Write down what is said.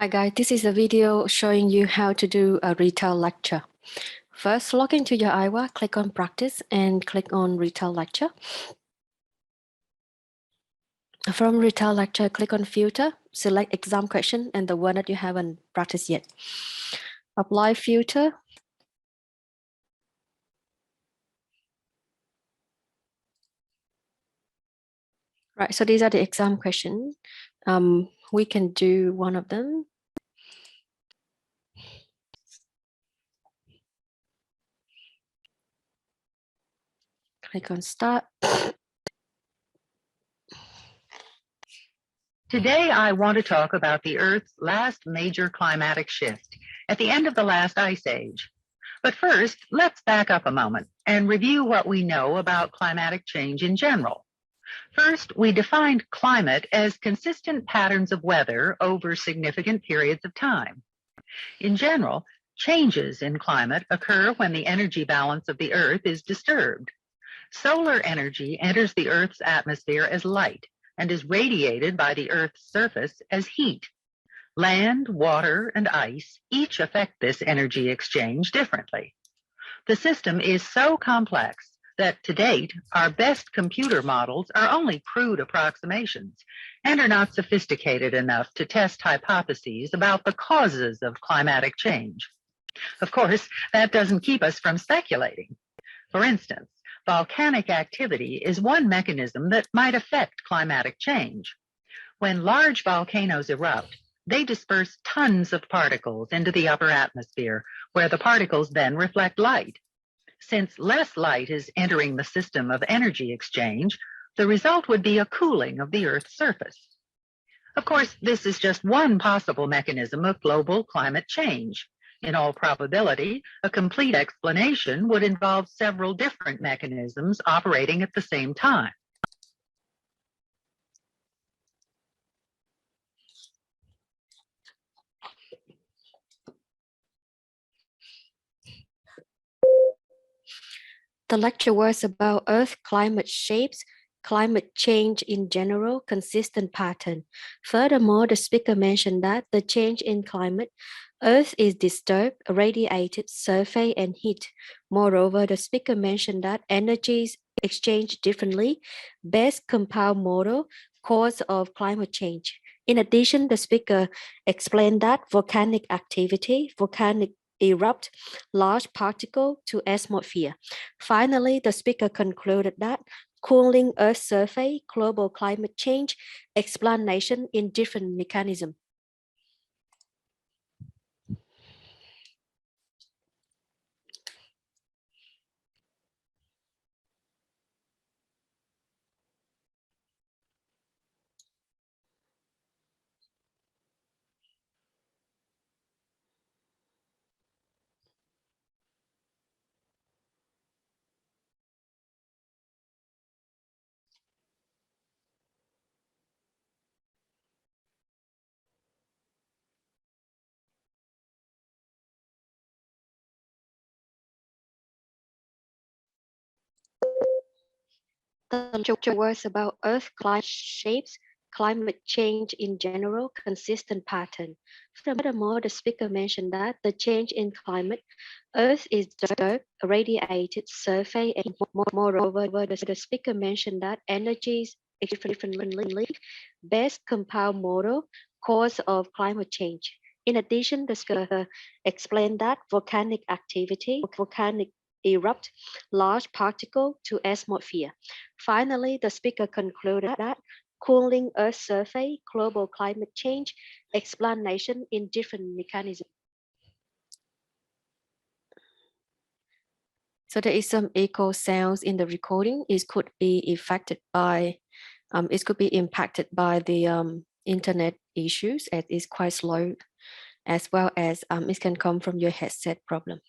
Hi guys, this is a video showing you how to do a Retell Lecture. First, log into your Iowa, click on Practice and click on Retell Lecture. From Retell Lecture, click on Filter, select Exam Question and the one that you haven't practiced yet. Apply Filter. Right, so these are the exam questions. We can do one of them. Click on Start. Today, I want to talk about the Earth's last major climatic shift at the end of the last ice age. But first, let's back up a moment and review what we know about climatic change in general. First, we defined climate as consistent patterns of weather over significant periods of time. In general, changes in climate occur when the energy balance of the Earth is disturbed. Solar energy enters the Earth's atmosphere as light and is radiated by the Earth's surface as heat. Land, water, and ice each affect this energy exchange differently. The system is so complex that to date, our best computer models are only crude approximations and are not sophisticated enough to test hypotheses about the causes of climatic change. Of course, that doesn't keep us from speculating. For instance, volcanic activity is one mechanism that might affect climatic change. When large volcanoes erupt, they disperse tons of particles into the upper atmosphere, where the particles then reflect light. Since less light is entering the system of energy exchange, the result would be a cooling of the Earth's surface. Of course, this is just one possible mechanism of global climate change. In all probability, a complete explanation would involve several different mechanisms operating at the same time. The lecture was about Earth climate shapes, climate change in general, consistent pattern. Furthermore, the speaker mentioned that the change in climate, Earth is disturbed, radiated, surface, and heat. Moreover, the speaker mentioned that energies exchange differently, best compound model, cause of climate change. In addition, the speaker explained that volcanic activity, volcanic erupt large particle to atmosphere. Finally, the speaker concluded that cooling Earth's surface, global climate change, explanation in different mechanisms. The lecture was about Earth climate shapes, climate change in general, consistent pattern. Furthermore, the speaker mentioned that the change in climate, Earth is disturbed, radiated, surface, and moreover, the speaker mentioned that energies differently, best compound model, cause of climate change. In addition, the speaker explained that volcanic activity, volcanic erupt large particle to atmosphere. Finally, the speaker concluded that cooling Earth's surface, global climate change, explanation in different mechanisms. So there is some echo sounds in the recording. It could be affected by, it could be impacted by the internet issues as it's quite slow, as well as it can come from your headset problem.